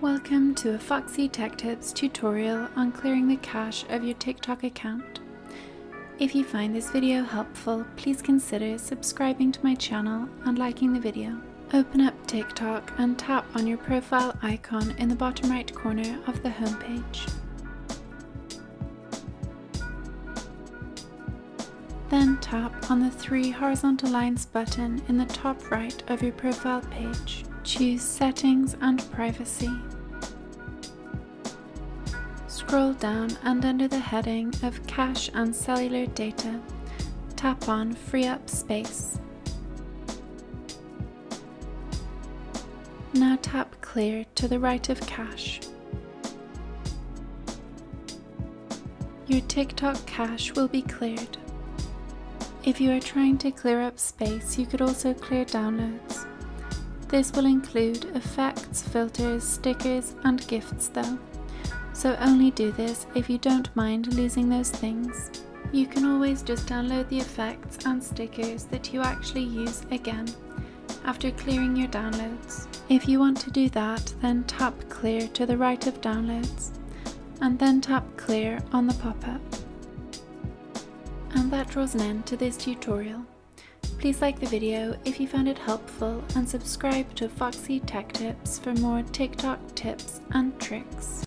Welcome to a Foxy Tech Tips tutorial on clearing the cache of your TikTok account. If you find this video helpful, please consider subscribing to my channel and liking the video. Open up TikTok and tap on your profile icon in the bottom right corner of the homepage. Then tap on the 3 horizontal lines button in the top right of your profile page. Choose Settings and Privacy. Scroll down and under the heading of Cache and Cellular Data, tap on Free Up Space. Now tap Clear to the right of Cache. Your TikTok cache will be cleared. If you are trying to clear up space, you could also clear downloads. This will include effects, filters, stickers, and gifts though, so only do this if you don't mind losing those things. You can always just download the effects and stickers that you actually use again after clearing your downloads. If you want to do that, then tap Clear to the right of Downloads, and then tap Clear on the pop-up. And that draws an end to this tutorial. Please like the video if you found it helpful and subscribe to Foxy Tech Tips for more TikTok tips and tricks.